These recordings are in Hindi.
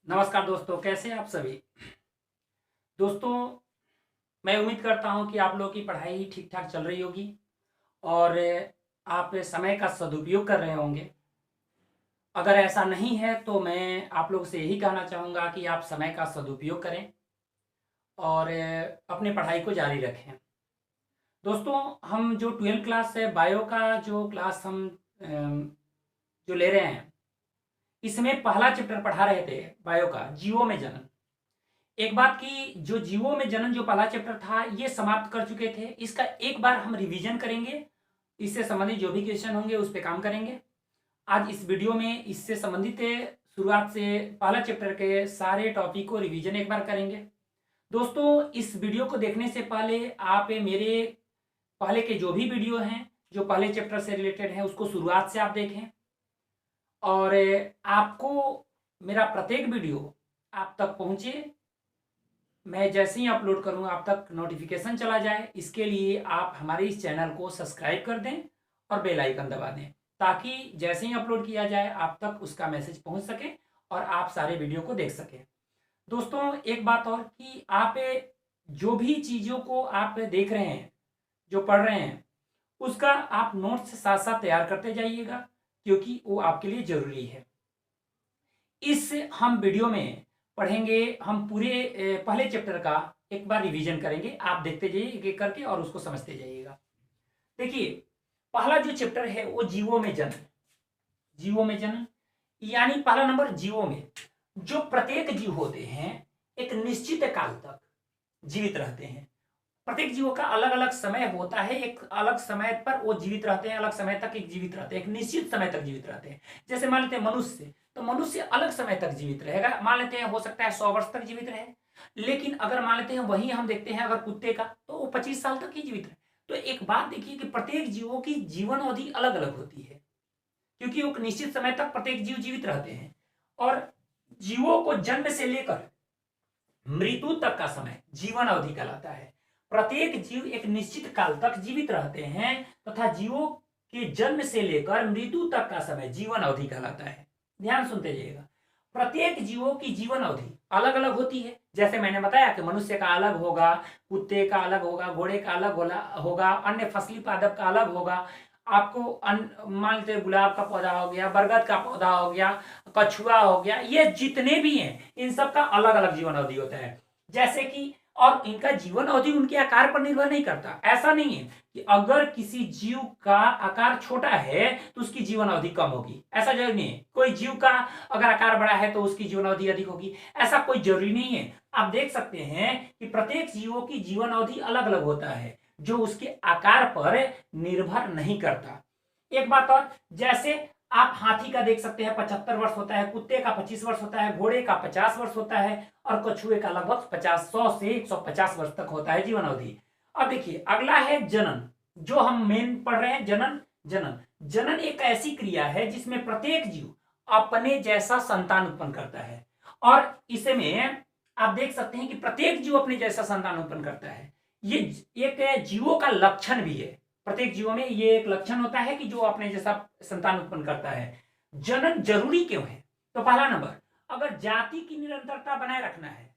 नमस्कार दोस्तों, कैसे हैं आप सभी। दोस्तों, मैं उम्मीद करता हूं कि आप लोगों की पढ़ाई ठीक ठाक चल रही होगी और आप समय का सदुपयोग कर रहे होंगे। अगर ऐसा नहीं है तो मैं आप लोगों से यही कहना चाहूँगा कि आप समय का सदुपयोग करें और अपनी पढ़ाई को जारी रखें। दोस्तों, हम जो 12th क्लास है बायो का जो क्लास हम जो ले रहे हैं, इसमें पहला चैप्टर पढ़ा रहे थे बायो का, जीवों में जनन। एक बात की, जो जीवों में जनन जो पहला चैप्टर था ये समाप्त कर चुके थे। इसका एक बार हम रिवीजन करेंगे, इससे संबंधित जो भी क्वेश्चन होंगे उस पर काम करेंगे। आज इस वीडियो में इससे संबंधित शुरुआत से पहला चैप्टर के सारे टॉपिक को रिवीजन एक बार करेंगे। दोस्तों, इस वीडियो को देखने से पहले आप मेरे पहले के जो भी वीडियो हैं जो पहले चैप्टर से रिलेटेड हैं उसको शुरुआत से आप देखें और आपको मेरा प्रत्येक वीडियो आप तक पहुंचे। मैं जैसे ही अपलोड करूँ आप तक नोटिफिकेशन चला जाए, इसके लिए आप हमारे इस चैनल को सब्सक्राइब कर दें और बेल आइकन दबा दें, ताकि जैसे ही अपलोड किया जाए आप तक उसका मैसेज पहुंच सके और आप सारे वीडियो को देख सकें। दोस्तों, एक बात और कि आप जो भी चीज़ों को आप देख रहे हैं, जो पढ़ रहे हैं, उसका आप नोट्स साथ साथ तैयार करते जाइएगा, क्योंकि वो आपके लिए ज़रूरी है। इस हम वीडियो में पढ़ेंगे, हम पूरे पहले चैप्टर का एक बार रिवीजन करेंगे। आप देखते जाइए एक एक करके और उसको समझते जाइएगा। देखिए, पहला जो चैप्टर है वो जीवों में जनन। जीवों में जनन यानी पहला नंबर, जीवों में जो प्रत्येक जीव होते हैं एक निश्चित काल तक जीवित रहते हैं। प्रत्येक जीवों का अलग अलग समय होता है, एक अलग समय पर वो जीवित रहते हैं, अलग समय तक एक जीवित रहते हैं, एक निश्चित समय तक जीवित रहते हैं। जैसे मान लेते हैं मनुष्य, तो मनुष्य अलग समय तक जीवित रहेगा। मान लेते हैं हो सकता है 100 वर्ष तक जीवित रहे, लेकिन अगर मान लेते हैं वही हम देखते हैं अगर कुत्ते का, तो वो 25 साल तक ही जीवित रहे। तो एक बात देखिए कि प्रत्येक जीवों की जीवन अवधि अलग अलग होती है, क्योंकि वो निश्चित समय तक प्रत्येक जीव जीवित रहते हैं। और जीवों को जन्म से लेकर मृत्यु तक का समय जीवन अवधि कहलाता है। प्रत्येक जीव एक निश्चित काल तक जीवित रहते हैं तथा जीवों के जन्म से लेकर मृत्यु तक का समय जीवन अवधि कहलाता है। ध्यान सुनते जाइएगा। प्रत्येक जीवों की जीवन अवधि अलग अलग होती है। जैसे मैंने बताया कि मनुष्य का अलग होगा, कुत्ते का अलग होगा, घोड़े का अलग होगा, अन्य फसली पादप का अलग होगा। आपको मान लेते गुलाब का पौधा हो गया, बरगद का पौधा हो गया, कछुआ हो गया, ये जितने भी हैं इन सब का अलग अलग जीवन अवधि होता है। जैसे कि और इनका जीवन अवधि उनके आकार पर निर्भर नहीं करता। ऐसा नहीं है कि अगर किसी जीव का आकार छोटा है तो उसकी जीवन अवधि कम होगी, ऐसा जरूरी नहीं है। कोई जीव का अगर आकार बड़ा है तो उसकी जीवन अवधि अधिक होगी, ऐसा कोई जरूरी नहीं है। आप देख सकते हैं कि प्रत्येक जीवों की जीवन अवधि अलग अलग होता है, जो उसके आकार पर निर्भर नहीं करता। एक बात और, जैसे आप हाथी का देख सकते हैं 75 वर्ष होता है, कुत्ते का 25 वर्ष होता है, घोड़े का 50 वर्ष होता है और कछुए का लगभग 100 से 150 वर्ष तक होता है जीवन अवधि। अब देखिए, अगला है जनन, जो हम मेन पढ़ रहे हैं। जनन जनन जनन एक ऐसी क्रिया है जिसमें प्रत्येक जीव अपने जैसा संतान उत्पन्न करता है। और इसमें आप देख सकते हैं कि प्रत्येक जीव अपने जैसा संतान उत्पन्न करता है। ये एक जीवों का लक्षण भी है। प्रत्येक जीवों में ये एक लक्षण होता है कि जो अपने जैसा संतान उत्पन्न करता है। जनन जरूरी क्यों है? तो पहला नंबर, अगर जाति की निरंतरता बनाए रखना है,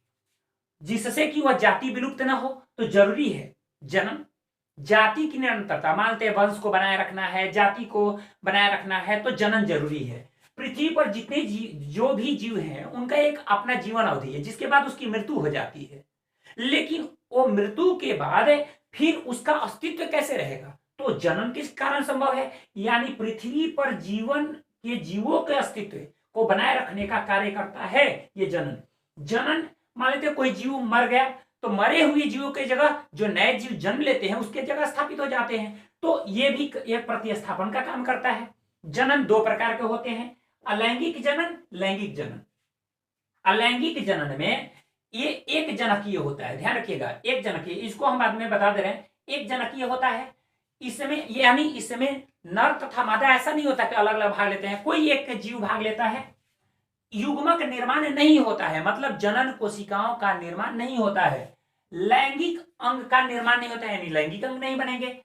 जिससे कि वह जाति विलुप्त ना हो, तो जरूरी है जनन। जाति की निरंतरता, मानते हैं वंश को बनाए रखना है, जाति को बनाए रखना है, तो जनन जरूरी है। पृथ्वी पर जितने जो भी जीव हैं उनका एक अपना जीवन अवधि है, जिसके बाद उसकी मृत्यु हो जाती है। लेकिन वो मृत्यु के बाद फिर उसका अस्तित्व कैसे रहेगा? तो जनन किस कारण संभव है? यानी पृथ्वी पर जीवन के जीवों के अस्तित्व को बनाए रखने का कार्य करता है ये जनन। जनन, मान लेते कोई जीव मर गया तो मरे हुए जीवों के जगह जो नए जीव जन्म लेते हैं उसके जगह स्थापित हो जाते हैं, तो ये भी एक प्रतिस्थापन का काम करता है। जनन दो प्रकार के होते हैं, अलैंगिक जनन, लैंगिक जनन। अलैंगिक जनन में ये एक जनकीय होता है, ध्यान रखिएगा, एक जनकीय, इसको हम बाद में बता दे रहे हैं। एक जनकीय होता है, इसमें यानी इसमें नर तथा मादा ऐसा नहीं होता कि अलग अलग भाग लेते हैं, कोई एक जीव भाग लेता है। युग्मक निर्माण नहीं होता है, मतलब जनन कोशिकाओं का निर्माण नहीं होता है। लैंगिक अंग का निर्माण नहीं होता है, यानी लैंगिक अंग नहीं बनेंगे।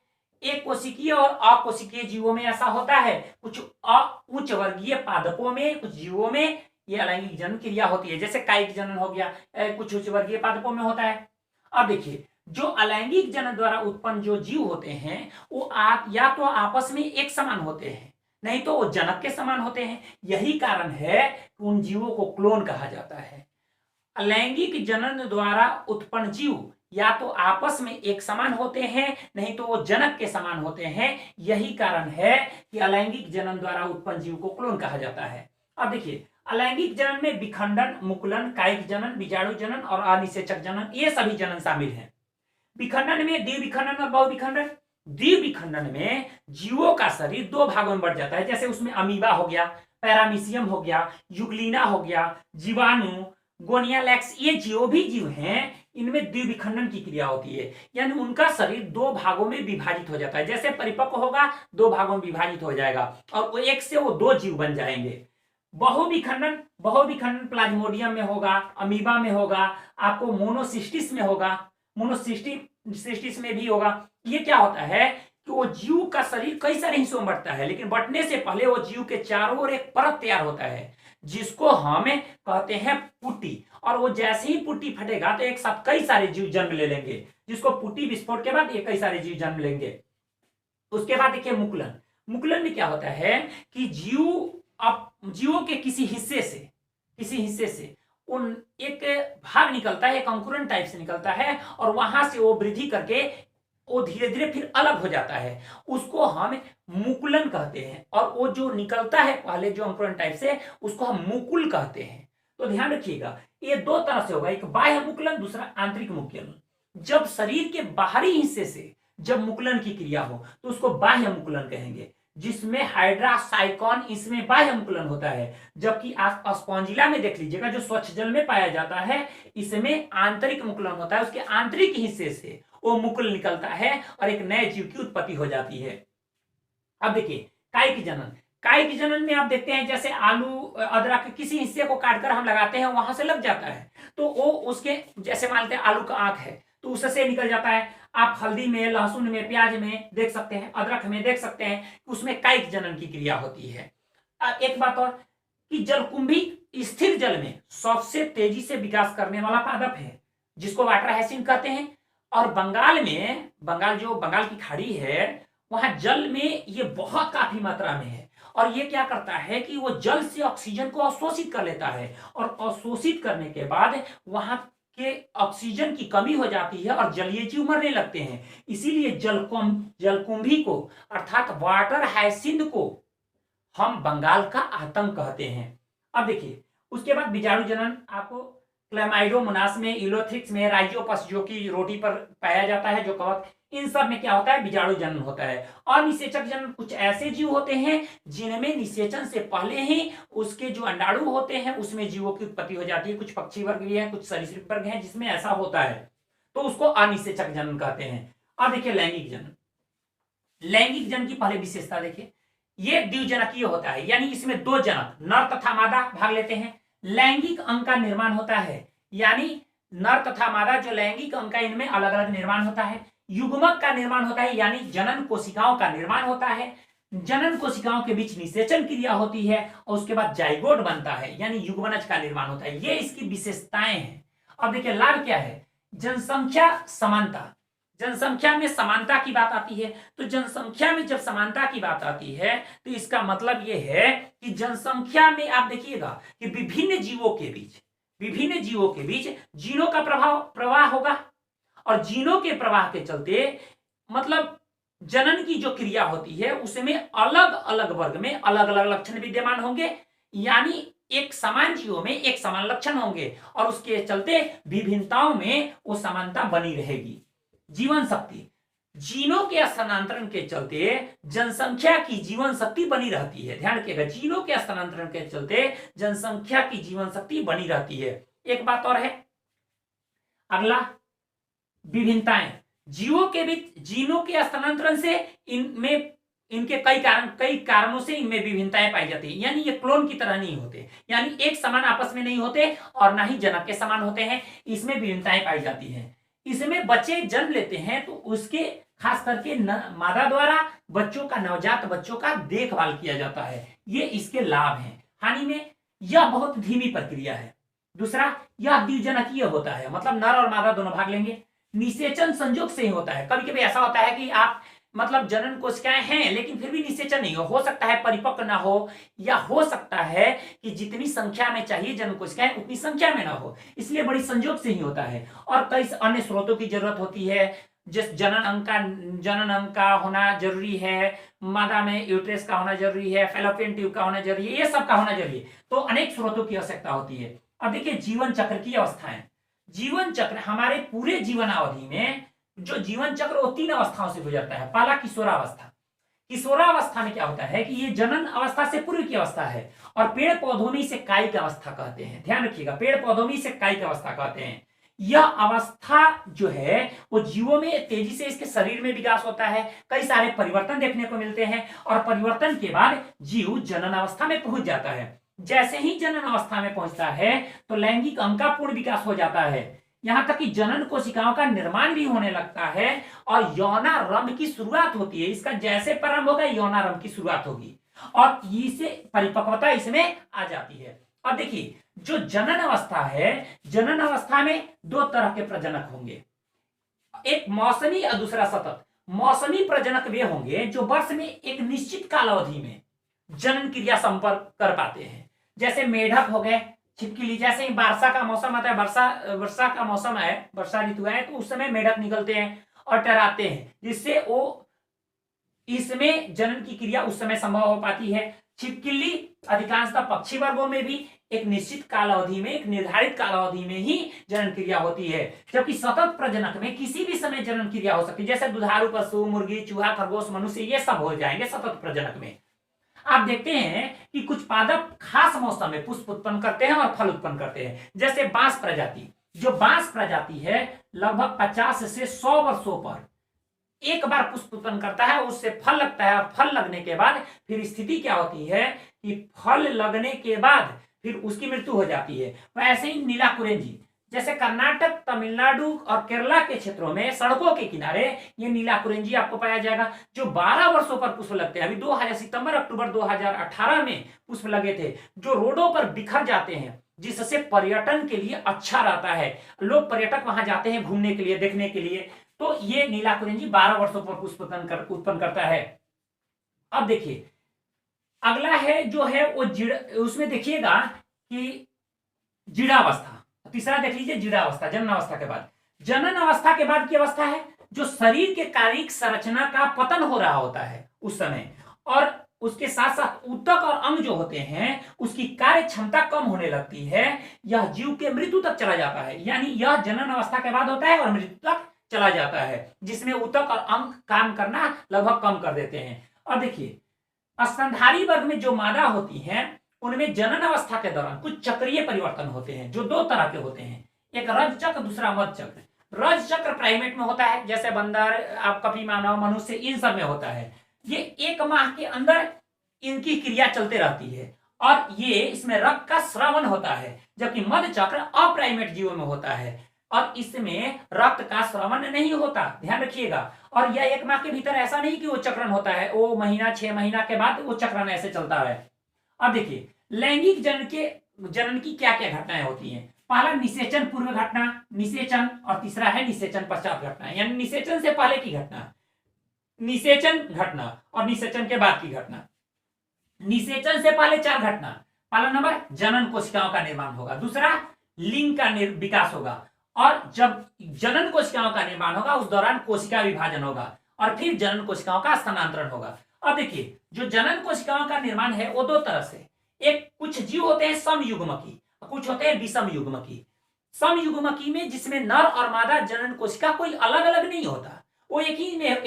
एक कोशिकीय और अकोशिकीय जीवों में ऐसा होता है। कुछ उच्च वर्गीय पादपों में, कुछ जीवों में ये अलैंगिक जनन क्रिया होती है। जैसे कायिक जनन हो गया, कुछ उच्च वर्गीय पादपों में होता है। अब देखिए, जो अलैंगिक जनन द्वारा उत्पन्न जो जीव होते हैं वो या तो आपस में एक समान होते हैं, नहीं तो वो जनक के समान होते हैं। यही कारण है कि उन जीवों को क्लोन कहा जाता है। अलैंगिक जनन द्वारा उत्पन्न जीव या तो आपस में एक समान होते हैं, नहीं तो वो जनक के समान होते हैं। यही कारण है कि अलैंगिक जनन द्वारा उत्पन्न जीव को क्लोन कहा जाता है। अब देखिए, अलैंगिक जनन में विखंडन, मुकुलन, कायिक जनन, बीजाणु जनन और अनिषेचक जनन, ये सभी जनन शामिल हैं। विखंडन में द्विविखंडन और बहुविखंडन। द्विविखंडन में जीवों का शरीर दो भागों में बढ़ जाता है। जैसे उसमें अमीबा हो गया, पैरामीशियम हो गया, युगलिना हो गया, जीवाणु, गोनियालैक्स, ये जो भी जीव हैं इनमें द्विविखंडन की क्रिया होती है, यानी उनका शरीर दो भागों में विभाजित हो जाता है। जैसे परिपक्व होगा दो भागों में विभाजित हो जाएगा और एक से वो दो जीव बन जाएंगे। बहुविखंडन, बहुविखंडन प्लाज्मोडियम में होगा, अमीबा में होगा, आपको मोनोसिस्टिस में होगा, मोनोसिस्टिस में भी होगा। ये क्या होता है कि वो जीव का शरीर कई सारे हिस्सों में बंटता है, लेकिन बंटने से पहले वो जीव के चारों ओर एक परत तैयार होता है जिसको हमें कहते हैं पुट्टी। और वो जैसे ही पुट्टी फटेगा तो एक साथ कई सारे जीव जन्म ले लेंगे, जिसको पुट्टी विस्फोट के बाद ये कई सारे जीव जन्म लेंगे। उसके बाद देखिए मुकुलन। मुकुलन में क्या होता है कि जीवों के किसी हिस्से से उन एक भाग निकलता है, एक अंकुरन टाइप से निकलता है और वहां से वो वृद्धि करके वो धीरे धीरे फिर अलग हो जाता है, उसको हम मुकुलन कहते हैं। और वो जो निकलता है पहले जो अंकुरन टाइप से, उसको हम मुकुल कहते हैं। तो ध्यान रखिएगा, ये दो तरह से होगा, एक बाह्य मुकुलन, दूसरा आंतरिक मुकुलन। जब शरीर के बाहरी हिस्से से जब मुकुलन की क्रिया हो तो उसको बाह्य मुकुलन कहेंगे, जिसमें हाइड्रा, साइकॉन, इसमें बाह्य मुकुलन होता है। जबकि स्पॉन्जिला में देख लीजिएगा, जो स्वच्छ जल में पाया जाता है, इसमें आंतरिक मुकुलन होता है। उसके आंतरिक हिस्से से वो मुकुल निकलता है और एक नए जीव की उत्पत्ति हो जाती है। अब देखिए कायिक जनन। कायिक जनन में आप देखते हैं जैसे आलू, अदरक के किसी हिस्से को काटकर हम लगाते हैं, वहां से लग जाता है, तो वो उसके जैसे मानते हैं आलू का आंख है तो उससे निकल जाता है। आप हल्दी में, लहसुन में, प्याज में देख सकते हैं, अदरक में देख सकते हैं, उसमें कायिक जनन की क्रिया होती है। एक बात और कि जलकुंभी स्थिर जल में सबसे तेजी से विकास करने वाला पादप है, जिसको वाटर हाइसिंथ कहते हैं। और बंगाल में, बंगाल की खाड़ी है, वहां जल में ये बहुत काफी मात्रा में है। और ये क्या करता है कि वो जल से ऑक्सीजन को अवशोषित कर लेता है और अवशोषित करने के बाद वहां के ऑक्सीजन की कमी हो जाती है और जलीय जीव मरने लगते हैं। इसीलिए जलकुंभी को अर्थात वाटर हाइसिंथ को हम बंगाल का आतंक कहते हैं। अब देखिए उसके बाद बीजाणु जनन आपको क्लैमाइडोमोनास में, इलोथ्रिक्स में, राइजोपस जो कि रोटी पर पाया जाता है, जो कवक, इन सब में क्या होता है, बीजाणु जनन होता है। और निषेचक जनन कुछ ऐसे जीव होते हैं जिनमें निषेचन से पहले ही उसके जो अंडाणु होते हैं उसमें जीवों की उत्पत्ति हो जाती है। कुछ पक्षी वर्ग भी है, कुछ सरीसृप वर्ग है जिसमें ऐसा होता है, तो उसको अनिषेचक जनन कहते हैं। अब देखिए लैंगिक जनन। लैंगिक जनन की पहले विशेषता देखिए, ये द्विजनकीय होता है, यानी इसमें दो जनक नर तथा मादा भाग लेते हैं। लैंगिक अंग का निर्माण होता है, यानी नर तथा मादा जो लैंगिक अंग का, इनमें अलग अलग निर्माण होता है। युग्मक का निर्माण होता है, यानी जनन कोशिकाओं का निर्माण होता है। जनन कोशिकाओं के बीच निषेचन क्रिया होती है और उसके बाद जाइगोट बनता है, यानी युग्मनज का निर्माण होता है। ये इसकी विशेषताएं हैं। अब देखिए लाभ क्या है, जनसंख्या समानता। जनसंख्या में समानता की बात आती है, तो जनसंख्या में जब समानता की बात आती है तो इसका मतलब यह है कि जनसंख्या में आप देखिएगा कि विभिन्न जीवों के बीच जीनों का प्रवाह होगा और जीनों के प्रवाह के चलते मतलब जनन की जो क्रिया होती है उसमें अलग अलग वर्ग में अलग अलग लक्षण विद्यमान होंगे, यानी एक समान जीवों में एक समान लक्षण होंगे और उसके चलते विभिन्नताओं में वो समानता बनी रहेगी। जीवन शक्ति, जीनों के स्थानांतरण के चलते जनसंख्या की जीवन शक्ति बनी रहती है। ध्यान रखिएगा, जीनों के स्थानांतरण के चलते जनसंख्या की जीवन शक्ति बनी रहती है। एक बात और है, अगला विभिन्नताएं। जीवों के बीच जीनों के स्थानांतरण से इनके कई कारणों से इनमें विभिन्नताएं पाई जाती है, यानी ये क्लोन की तरह नहीं होते, यानी एक समान आपस में नहीं होते और ना ही जनक के समान होते हैं, इसमें विभिन्नताएं पाई जाती हैं। इसमें बच्चे जन्म लेते हैं तो उसके खास करके मादा द्वारा बच्चों का, नवजात बच्चों का देखभाल किया जाता है। ये इसके लाभ हैं। हानि में यह बहुत धीमी प्रक्रिया है। दूसरा, यह द्विजनकीय होता है, मतलब नर और मादा दोनों भाग लेंगे। निषेचन संजोग से ही होता है। कभी कभी ऐसा होता है कि आप मतलब जनन कोशिकाएं हैं लेकिन फिर भी निषेचन नहीं हो सकता है परिपक्व ना हो, या हो सकता है कि जितनी संख्या में चाहिए जनन कोशिकाएं उतनी संख्या में ना हो, इसलिए बड़ी संजोग से ही होता है। और कई अन्य स्रोतों की जरूरत होती है, जिस जनन अंग का होना जरूरी है, मादा में यूट्रस का होना जरूरी है, फैलोपियन ट्यूब का होना जरूरी है, ये सब का होना जरूरी है। तो अनेक स्रोतों की आवश्यकता होती है। अब देखिए जीवन चक्र की अवस्थाएं। जीवन चक्र हमारे पूरे जीवन अवधि में जो जीवन चक्र वो 3 अवस्थाओं से गुजरता है। पहला किशोरावस्था। किशोरावस्था में क्या होता है कि ये जनन अवस्था से पूर्व की अवस्था है, और पेड़ पौधों में इसे कायिक अवस्था कहते हैं। ध्यान रखिएगा, पेड़ पौधों में इसे कायिक अवस्था कहते हैं। यह अवस्था जो है वो जीवों में तेजी से इसके शरीर में विकास होता है, कई सारे परिवर्तन देखने को मिलते हैं, और परिवर्तन के बाद जीव जनन अवस्था में पहुंच जाता है। जैसे ही जनन अवस्था में पहुंचता है तो लैंगिक अंग का पूर्ण विकास हो जाता है, यहां तक कि जनन कोशिकाओं का निर्माण भी होने लगता है और यौनारंभ की शुरुआत होती है। इसका जैसे प्रारंभ होगा यौनारंभ की शुरुआत होगी और इसे परिपक्वता इसमें आ जाती है। अब देखिए जो जनन अवस्था है, जनन अवस्था में 2 तरह के प्रजनक होंगे, एक मौसमी और दूसरा सतत। मौसमी प्रजनक वे होंगे जो वर्ष में एक निश्चित कालावधि में जनन क्रिया संपर्क कर पाते हैं, जैसे मेढक हो गए, छिपकली। जैसे ही वर्षा का मौसम आता है, वर्षा का मौसम है, वर्षा ऋतु है, तो उस समय मेढक निकलते हैं और टहराते हैं, जिससे वो इसमें जनन की क्रिया उस समय संभव हो पाती है। छिपकली अधिकांशतः पक्षी वर्गों में भी एक निश्चित कालावधि में, एक निर्धारित कालावधि में ही जनन क्रिया होती है, जबकि सतत प्रजनक में किसी भी समय जनन क्रिया हो सकती है, जैसे दुधारू पशु, मुर्गी, चूहा, खरगोश, मनुष्य, ये सब हो जाएंगे सतत प्रजनक में। आप देखते हैं कि कुछ पादप खास मौसम में पुष्प उत्पन्न करते हैं और फल उत्पन्न करते हैं, जैसे बांस प्रजाति। जो बांस प्रजाति है लगभग 50 से 100 वर्षों पर एक बार पुष्प उत्पन्न करता है, उससे फल लगता है, और फल लगने के बाद फिर स्थिति क्या होती है कि फल लगने के बाद फिर उसकी मृत्यु हो जाती है। वैसे ही नीला कुरेंजी, जैसे कर्नाटक, तमिलनाडु और केरला के क्षेत्रों में सड़कों के किनारे ये नीला कुरेंजी आपको पाया जाएगा, जो 12 वर्षों पर पुष्प लगते हैं। अभी 2000 सितंबर अक्टूबर 2018 में पुष्प लगे थे, जो रोडों पर बिखर जाते हैं, जिससे पर्यटन के लिए अच्छा रहता है। लोग पर्यटक वहां जाते हैं घूमने के लिए, देखने के लिए। तो ये नीला कुरेंजी 12 वर्षों पर पुष्प उत्पन्न करता है। अब देखिए अगला है जो है वो उसमें देखिएगा कि जीर्णावस्था। तीसरा देख लीजिए जीर्णावस्था, जनन अवस्था के बाद। जनन अवस्था के बाद की अवस्था है जो शरीर के कायिक संरचना का पतन हो रहा होता है उस समय, और उसके साथ साथ ऊतक और अंग जो होते हैं उसकी कार्य क्षमता कम होने लगती है। यह जीव के मृत्यु तक चला जाता है, यानी यह जनन अवस्था के बाद होता है और मृत्यु तक चला जाता है, जिसमें ऊतक और अंग काम करना लगभग कम कर देते हैं। अब देखिए स्तनधारी वर्ग में जो मादा होती हैं उनमें जनन अवस्था के दौरान कुछ चक्रीय परिवर्तन होते हैं, जो 2 तरह के होते हैं, एक रज चक्र, दूसरा मध चक्र। रज चक्र प्राइमेट में होता है, जैसे बंदर, आप कभी मानव, मनुष्य, इन सब में होता है। ये 1 माह के अंदर इनकी क्रिया चलते रहती है और ये इसमें रक्त का स्रावन होता है, जबकि मध चक्र अप्राइमेट जीवों में होता है और इसमें रक्त का स्रावन नहीं होता, ध्यान रखिएगा। और यह 1 माह के भीतर ऐसा नहीं कि वो चक्रण होता है, वो महीना 6 महीना के बाद वो चक्रण ऐसे चलता है। अब देखिए लैंगिक जनन की क्या क्या घटनाएं होती हैं। पहला निषेचन पूर्व घटना, निषेचन, और तीसरा है निषेचन पश्चात घटना, यानी निषेचन से पहले की घटना, निषेचन घटना और निषेचन के बाद की घटना। निषेचन से पहले 4 घटना। पहला नंबर जनन कोशिकाओं का निर्माण होगा, दूसरा लिंग का विकास होगा, और जब जनन कोशिकाओं का निर्माण होगा उस दौरान कोशिका विभाजन होगा, और फिर जनन कोशिकाओं का स्थानांतरण होगा। अब देखिए जो जनन कोशिकाओं का निर्माण है वो 2 तरह से, एक कुछ जीव होते हैं समयुग्मकी, कुछ होते हैं विषम युग्मकी। समयुग्मकी में जिसमें नर और मादा जनन कोशिका कोई अलग अलग नहीं होता, वो एक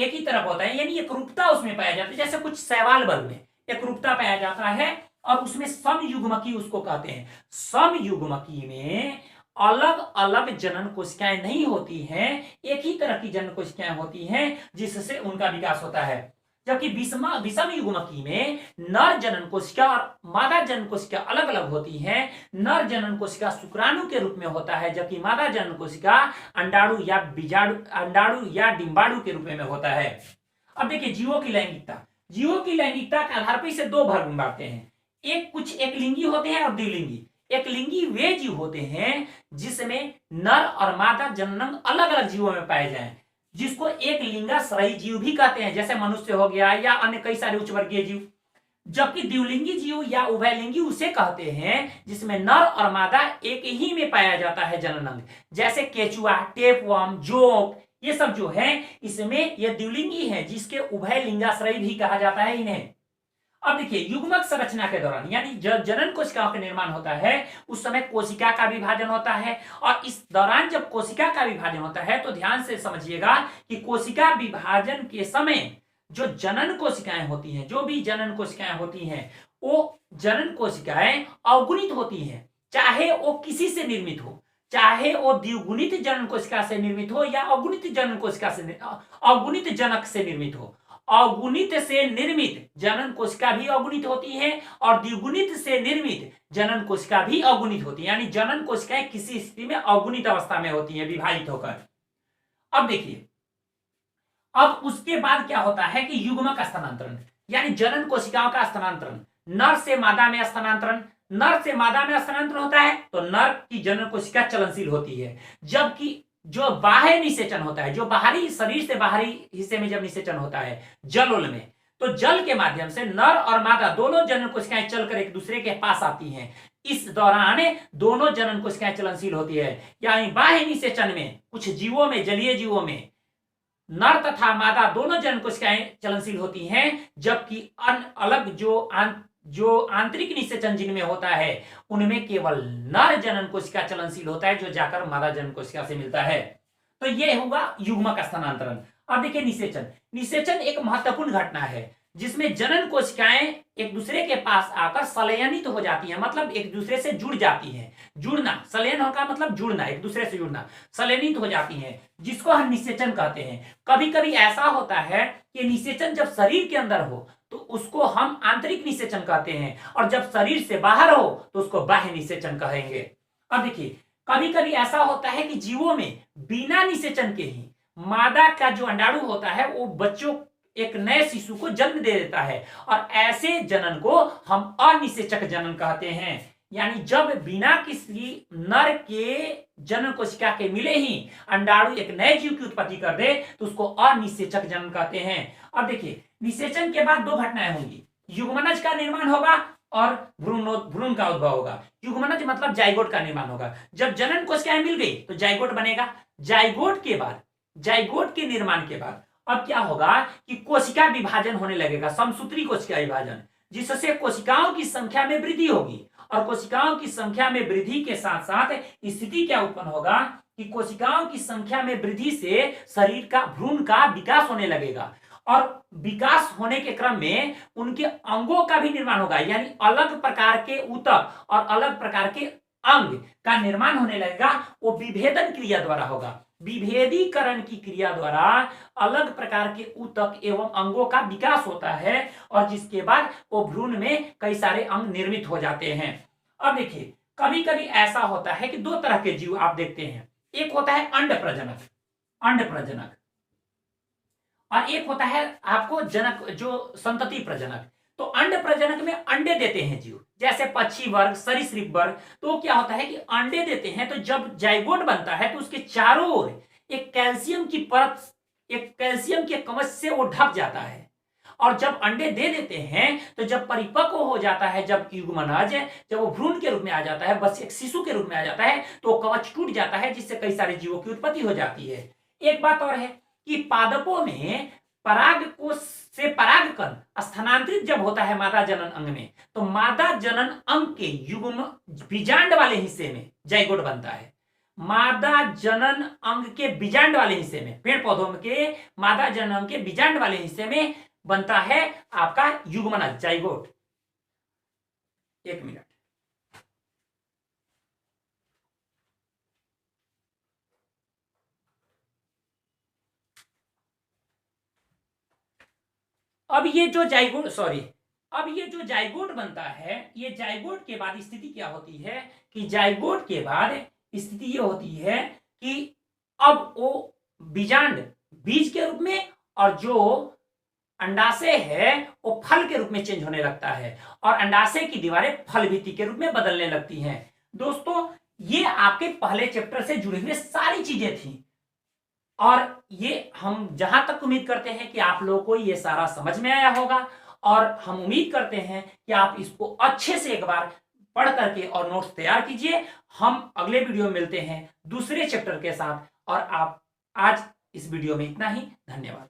ही तरफ होता है, यानी एक रूपता उसमें पाया जाता है। जैसे कुछ शैवाल वर्ग में एक रूपता पाया जाता है और उसमें समयुग्मकी उसको कहते हैं। समयुग्मकी में अलग अलग जनन कोशिकाएं नहीं होती हैं, एक ही तरह की जनन कोशिकाएं होती हैं जिससे उनका विकास होता है। जबकि विषम युग्मकी में नर जनन कोशिका और मादा जनन कोशिका अलग अलग होती हैं। नर जनन कोशिका शुक्राणु के रूप में होता है, जबकि मादा जनन कोशिका अंडाणु या डिंबाणु के रूप में होता है। अब देखिए जीवों की लैंगिकता। जीवों की लैंगिकता के आधार पर इसे 2 भाग में बांटते हैं। कुछ एकलिंगी होते हैं और द्विलिंगी। एकलिंगी वे जीव होते हैं जिसमें नर और मादा जननांग अलग अलग जीवों में पाए जाएं, जिसको एक लिंगाश्रयी जीव भी कहते हैं, जैसे मनुष्य हो गया या अन्य कई सारे उच्च वर्गीय जीव। जबकि द्विलिंगी जीव या उभयलिंगी उसे कहते हैं जिसमें नर और मादा एक ही में पाया जाता है जननांग, जैसे केचुआ, टेपवर्म, जोंक, ये सब जो है इसमें ये द्विलिंगी है, जिसके उभय लिंगाश्रयी भी कहा जाता है इन्हें। अब देखिए, युग्मक संरचना के दौरान यानी जब जनन कोशिकाओं का निर्माण होता है उस समय कोशिका का विभाजन होता है, और इस दौरान जब कोशिका का विभाजन होता है तो ध्यान से समझिएगा कि कोशिका विभाजन के समय जो जनन कोशिकाएं होती हैं, जो भी जनन कोशिकाएं होती हैं, वो जनन कोशिकाएं अवगुणित होती हैं, चाहे वो किसी से निर्मित हो, चाहे वो द्विगुणित जनन कोशिका से निर्मित हो या अवगुणित जनन कोशिका से, अवगुणित जनक से निर्मित हो। अवगुणित से निर्मित जनन कोशिका भी अवगुणित होती है और द्विगुणित से निर्मित जनन कोशिका भी अवगुणित होती है, यानी जनन कोशिकाएं किसी स्थिति में अवगुणित अवस्था में होती है, विभाजित होकर। अब देखिए, अब उसके बाद क्या होता है कि युग्मक स्थानांतरण, यानी जनन कोशिकाओं का स्थानांतरण, नर से मादा में स्थानांतरण। नर से मादा में स्थानांतरण होता है तो नर की जनन कोशिका चलनशील होती है, जबकि जो बाह्य निषेचन होता है, जो बाहरी शरीर से बाहरी हिस्से में जब निषेचन होता है जलोल में, तो जल के माध्यम से नर और मादा दोनों जनन कोशिकाएं चलकर एक दूसरे के पास आती हैं। इस दौरान दोनों जनन कोशिकाएं चलनशील होती है, यानी बाह्य निषेचन में कुछ जीवों में, जलीय जीवों में नर तथा मादा दोनों जनन कोशिकाएं चलनशील होती हैं, जबकि अलग जो आंतरिक निषेचन जिनमें होता है उनमें केवल नर जनन कोशिका चलनशील होता है, जो जाकर मादा जनन कोशिका से मिलता है। तो यह होगा युग्मक स्थानांतरण। अब देखिए, निषेचन। निषेचन एक महत्वपूर्ण घटना है जिसमें जनन कोशिकाएं एक दूसरे के पास आकर संलयनित हो जाती हैं, मतलब एक दूसरे से जुड़ जाती हैं। जुड़ना, संलयन का मतलब जुड़ना, एक दूसरे से जुड़ना, संलयनित हो जाती हैं, जिसको हम निषेचन कहते हैं। कभी कभी ऐसा होता है कि निषेचन जब शरीर के अंदर हो तो उसको हम आंतरिक निषेचन कहते हैं, और जब शरीर से बाहर हो तो उसको बाह्य निषेचन कहेंगे। अब देखिए, कभी कभी ऐसा होता है कि जीवों में बिना निषेचन के ही मादा का जो अंडाणु होता है वो बच्चों, एक नए शिशु को जन्म दे देता है, और ऐसे जनन को हम अनिषेचक जनन कहते हैं। यानी जब बिना किसी नर के जनन कोशिका के मिले ही अंडाणु एक नए जीव की उत्पत्ति कर दे तो उसको अनिषेचक जनन कहते हैं। अब देखिए, निषेचन के बाद दो घटनाएं होंगी, युग्मनज का निर्माण होगा और भ्रूण का उद्भव होगा। युग्मनज मतलब जाइगोट का निर्माण होगा। जब जनन कोशिकाएं मिल गई तो जाइगोट बनेगा। जाइगोट के बाद, जाइगोट के निर्माण के बाद अब क्या होगा कि कोशिका विभाजन होने लगेगा, समसूत्री कोशिका विभाजन, जिससे कोशिकाओं की संख्या में वृद्धि होगी। और कोशिकाओं की संख्या में वृद्धि के साथ साथ स्थिति क्या उत्पन्न होगा कि कोशिकाओं की संख्या में वृद्धि से शरीर का, भ्रूण का विकास होने लगेगा, और विकास होने के क्रम में उनके अंगों का भी निर्माण होगा, यानी अलग प्रकार के ऊतक और अलग प्रकार के अंग का निर्माण होने लगेगा। वो विभेदन क्रिया द्वारा होगा, विभेदीकरण की क्रिया द्वारा अलग प्रकार के ऊतक एवं अंगों का विकास होता है, और जिसके बाद वो भ्रूण में कई सारे अंग निर्मित हो जाते हैं। अब देखिए, कभी कभी ऐसा होता है कि दो तरह के जीव आप देखते हैं, एक होता है अंड प्रजनक, अंड प्रजनक, और एक होता है आपको जनक, जो संतति प्रजनक। तो अंड प्रजनक में अंडे देते हैं जीव, जैसे पक्षी वर्ग, सरीसृप वर्ग। तो क्या होता है कि अंडे देते हैं, तो जब जाइगोट बनता है तो उसके चारों ओर एक कैल्शियम की परत, एक कैल्शियम के कवच से वो ढक जाता है। और जब अंडे दे देते हैं तो जब परिपक्व हो जाता है, जब युग्मनज, जब वो भ्रूण के रूप में आ जाता है, बस एक शिशु के रूप में आ जाता है, तो कवच टूट जाता है, जिससे कई सारे जीवों की उत्पत्ति हो जाती है। एक बात और है कि पादपों में पराग कोश से परागकण स्थानांतरित जब होता है मादा जनन अंग में, तो मादा जनन अंग के युग्म बीजांड वाले हिस्से में जाइगोट बनता है। मादा जनन अंग के बीजांड वाले हिस्से में, पेड़ पौधों के मादा जनन अंग के बीजांड वाले हिस्से में बनता है आपका युग्मनज, जाइगोट। एक मिनट, अब ये जो जाइगोट बनता है, ये जाइगोट के बाद स्थिति क्या होती है कि जाइगोट के बाद स्थिति ये होती है कि अब वो बीजांड बीज के रूप में, और जो अंडाशय है वो फल के रूप में चेंज होने लगता है और अंडाशय की दीवारें फल भित्ति के रूप में बदलने लगती हैं। दोस्तों ये आपके पहले चैप्टर से जुड़ी हुई सारी चीजें थी और ये हम जहां तक उम्मीद करते हैं कि आप लोगों को ये सारा समझ में आया होगा और हम उम्मीद करते हैं कि आप इसको अच्छे से एक बार पढ़ करके और नोट्स तैयार कीजिए। हम अगले वीडियो में मिलते हैं दूसरे चैप्टर के साथ और आप आज इस वीडियो में इतना ही। धन्यवाद।